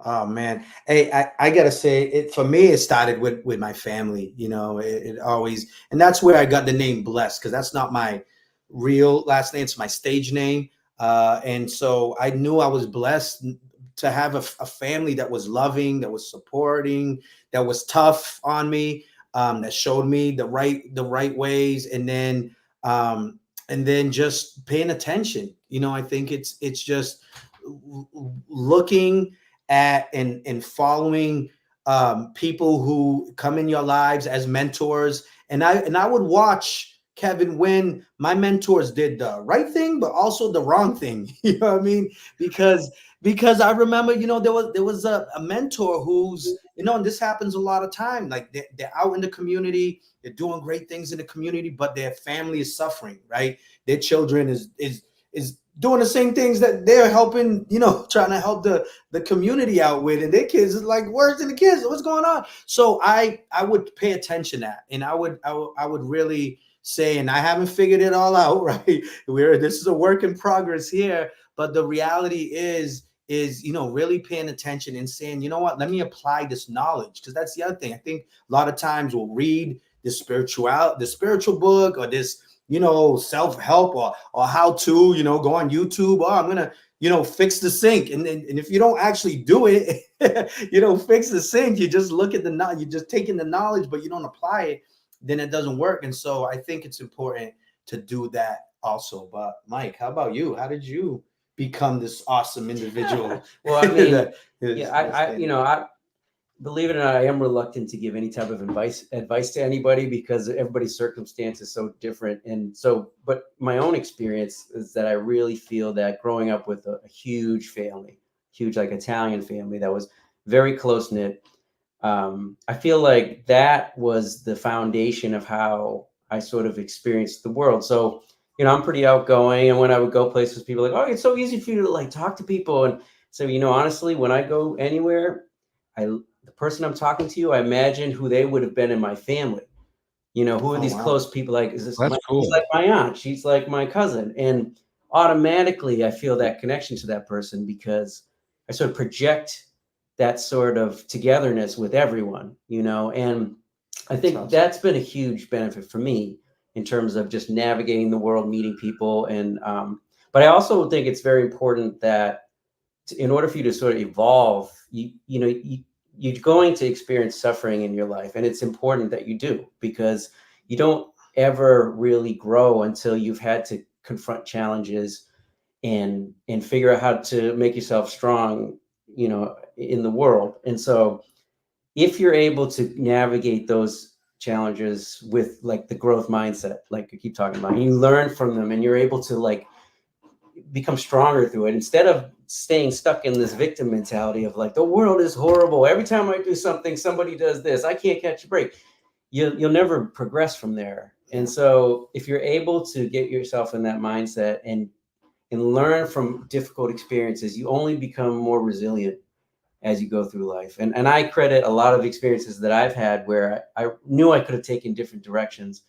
Oh man. Hey, I gotta say it for me, it started with my family, you know, it always, and that's where I got the name Blessed, because that's not my real last name, it's my stage name. And so I knew I was blessed to have a family that was loving, that was supporting, that was tough on me, that showed me the right ways, and then just paying attention. You know, I think it's just looking at and following people who come in your lives as mentors. And I would watch, Kevin, when my mentors did the right thing, but also the wrong thing. You know what I mean? Because I remember, you know, there was a mentor who's, you know, and this happens a lot of time. Like they're out in the community, they're doing great things in the community, but their family is suffering, right? Their children is doing the same things that they're helping, you know, trying to help the community out with, and their kids is like worse than the kids. What's going on? So I would pay attention to that, and I would really say, and I haven't figured it all out, right? This is a work in progress here, but the reality is, you know, really paying attention and saying, you know what, let me apply this knowledge. Because that's the other thing. I think a lot of times we'll read the spiritual book, or this, you know, self-help, or how to, you know, go on YouTube. Oh, I'm gonna, you know, fix the sink, and if you don't actually do it, you know, fix the sink, you just look at you're just taking the knowledge, but you don't apply it, then it doesn't work. And so I think it's important to do that also. But Mike, how about you? How did you become this awesome individual? Well, I mean, I you know, I believe it or not, I am reluctant to give any type of advice to anybody, because everybody's circumstance is so different. And so, but my own experience is that I really feel that growing up with a huge family, huge, like Italian family that was very close knit, I feel like that was the foundation of how I sort of experienced the world. So, you know, I'm pretty outgoing, and when I would go places, people are like, oh, it's so easy for you to like talk to people. And so, you know, honestly, when I go anywhere, the person I'm talking to, I imagine who they would have been in my family. You know, who are these close people? Like, is this Cool. She's like my aunt, she's like my cousin. And automatically I feel that connection to that person, because I sort of project that sort of togetherness with everyone, you know. And I think that's been a huge benefit for me in terms of just navigating the world, meeting people. And but I also think it's very important that in order for you to sort of evolve, you're going to experience suffering in your life, and it's important that you do, because you don't ever really grow until you've had to confront challenges and figure out how to make yourself strong, you know, in the world. And so if you're able to navigate those challenges with like the growth mindset, like I keep talking about, and you learn from them, and you're able to like become stronger through it, instead of staying stuck in this victim mentality of like, the world is horrible, every time I do something, somebody does this, I can't catch a break. You'll never progress from there. And so if you're able to get yourself in that mindset and learn from difficult experiences, you only become more resilient as you go through life. And I credit a lot of experiences that I've had where I knew I could have taken different directions,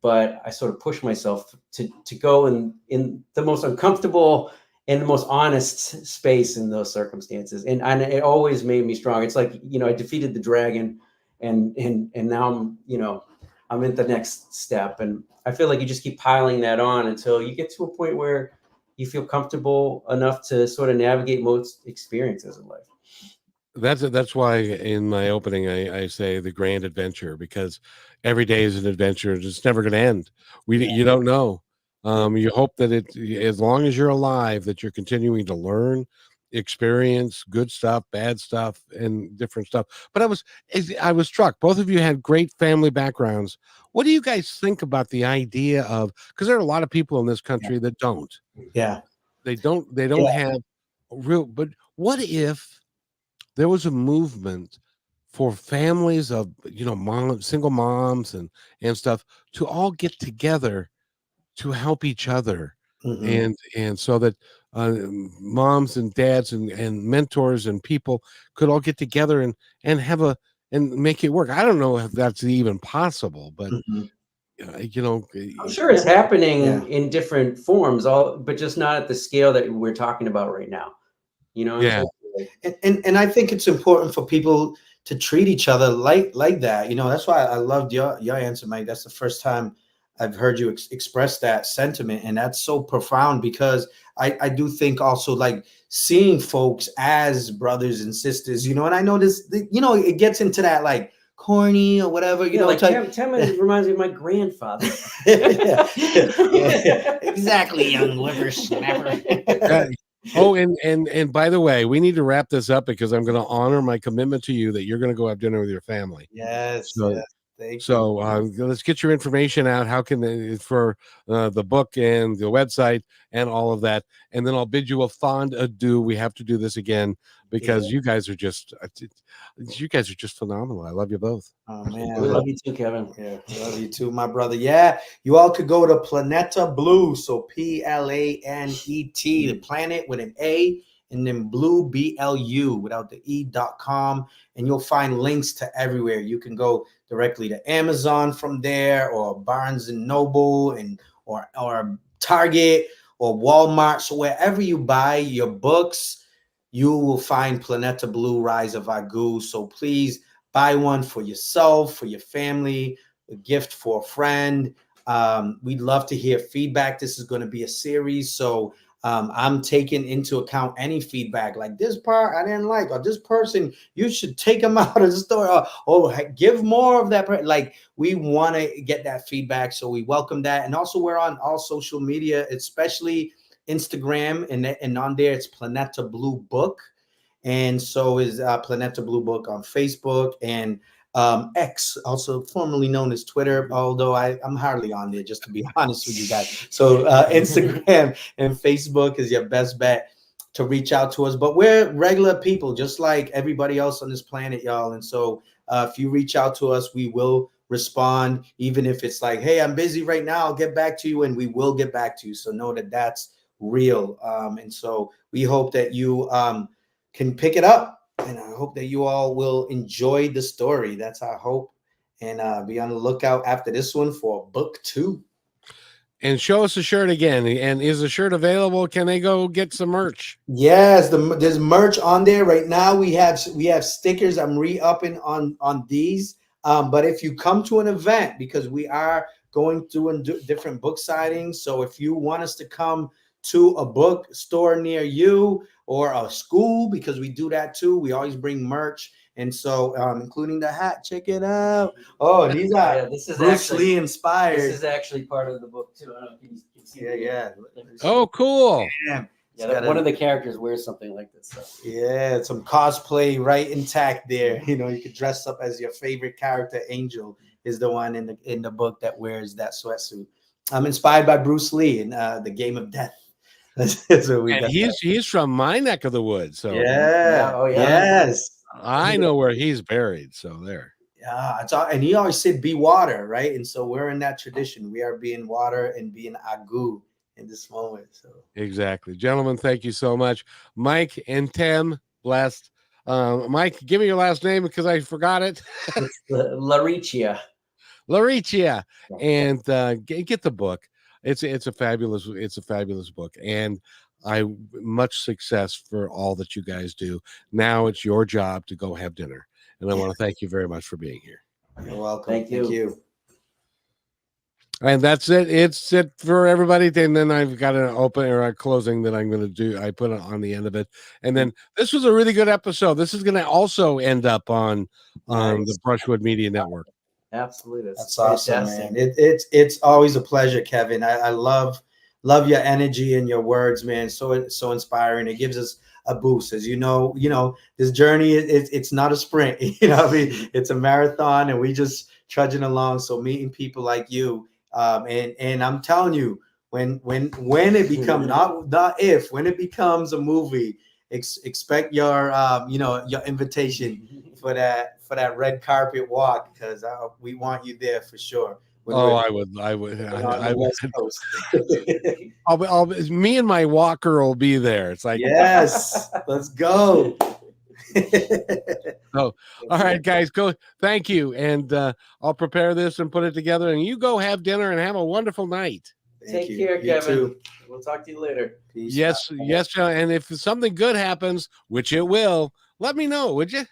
but I sort of pushed myself to go in the most uncomfortable and the most honest space in those circumstances. And it always made me strong. It's like, you know, I defeated the dragon, and now I'm, you know, I'm in the next step. And I feel like you just keep piling that on until you get to a point where you feel comfortable enough to sort of navigate most experiences in life. That's why in my opening I say the grand adventure, because every day is an adventure. It's never going to end. You don't know. You hope that as long as you're alive, that you're continuing to learn, experience good stuff, bad stuff, and different stuff. But I was struck. Both of you had great family backgrounds. What do you guys think about the idea of? Because there are a lot of people in this country that don't. Yeah, they don't have real. But what if there was a movement for families of, you know, single moms and stuff, to all get together to help each other, Mhm. and so that moms and dads and mentors and people could all get together and have a and make it work. I don't know if that's even possible, but Mhm. you know, I'm sure it's happening Yeah. in different forms, but just not at the scale that we're talking about right now. You know what I'm yeah, saying? And I think it's important for people to treat each other like that. You know, that's why I loved your answer, Mike. That's the first time I've heard you express that sentiment, and that's so profound because I do think also like seeing folks as brothers and sisters. You know, and I know this. You know, it gets into that like corny or whatever. You Yeah, know, like type. Tem reminds me of my grandfather. Yeah, exactly, young whippersnapper. Uh, oh, and by the way, we need to wrap this up because I'm going to honor my commitment to you that you're going to go have dinner with your family. Yes, So, yes. Thank you. so let's get your information out. How can they, for the book and the website and all of that, and then I'll bid you a fond adieu. We have to do this again because Yeah. you guys are just phenomenal. I love you both. Oh man, We love you too, Kevin. yeah, love you too, my brother. Yeah, you all could go to Planeta Blue, so Planet, the planet with an A, and then blue BLU without the E.com, and you'll find links to everywhere. You can go directly to Amazon from there, or Barnes and Noble, and or Target or Walmart. So wherever you buy your books, you will find Planeta Blue Rise of Agu. So please buy one for yourself, for your family, a gift for a friend. We'd love to hear feedback. This is going to be a series. So I'm taking into account any feedback like this part I didn't like, or this person, you should take them out of the story, or give more of that. Like we want to get that feedback. So we welcome that. And also we're on all social media, especially Instagram, and on there it's Planeta Blue Book, and so is Planeta Blue Book on Facebook, and X, also formerly known as Twitter, although I'm hardly on there, just to be honest with you guys. So Instagram and Facebook is your best bet to reach out to us. But we're regular people, just like everybody else on this planet, y'all. And so if you reach out to us, we will respond, even if it's like, hey, I'm busy right now, I'll get back to you, and we will get back to you. So know that that's real. And so we hope that you can pick it up, and I hope that you all will enjoy the story. That's our hope, and be on the lookout after this one for book 2. And show us the shirt again. And is the shirt available? Can they go get some merch? Yes, there's merch on there right now. We have stickers. I'm re-upping on these. But if you come to an event, because we are going through different book sightings, so if you want us to come to a bookstore near you or a school, because we do that too, we always bring merch. And so, including the hat, check it out. Oh, these are Yeah, this is Bruce actually Lee inspired. This is actually part of the book too. I don't know if you can see. Yeah. Oh, cool. Yeah, one of the characters wears something like this. So. Yeah, some cosplay right intact there. You know, you could dress up as your favorite character. Angel is the one in the book that wears that sweatsuit. I'm inspired by Bruce Lee in The Game of Death. That's what we And got. he's from my neck of the woods. So Yeah. Oh, yeah. Yes. I know where he's buried. So there. Yeah, it's all, and he always said be water, right? And so we're in that tradition. We are being water and being agu in this moment. So Exactly. Gentlemen, thank you so much. Mike and Tem, blessed. Mike, give me your last name because I forgot it. It's the LaRiccia. LaRiccia. And get the book. It's a fabulous book. And much success for all that you guys do. Now it's your job to go have dinner. And I want to thank you very much for being here. you're welcome. Thank you. And that's it. It's it for everybody. And then I've got an open or a closing that I'm going to do. I put it on the end of it. And then this was a really good episode. This is going to also end up on the Brushwood Media Network. Absolutely. That's awesome, man. It's always a pleasure, Kevin. I love your energy and your words, man. So inspiring. It gives us a boost. As you know, this journey it's not a sprint. You know what I mean? It's a marathon, and we just trudging along. So meeting people like you, and I'm telling you, when it becomes when it becomes a movie, expect your your invitation for that red carpet walk, because we want you there for sure. Oh, we're I would, on I the would. West Coast. Me and my walker will be there. It's like, Yes, let's go. oh, all right, guys, go. Thank you, and I'll prepare this and put it together. And you go have dinner and have a wonderful night. Take care, You Kevin. too. We'll talk to you later. Peace Yes, out. yes, John. And if something good happens, which it will, let me know, would you?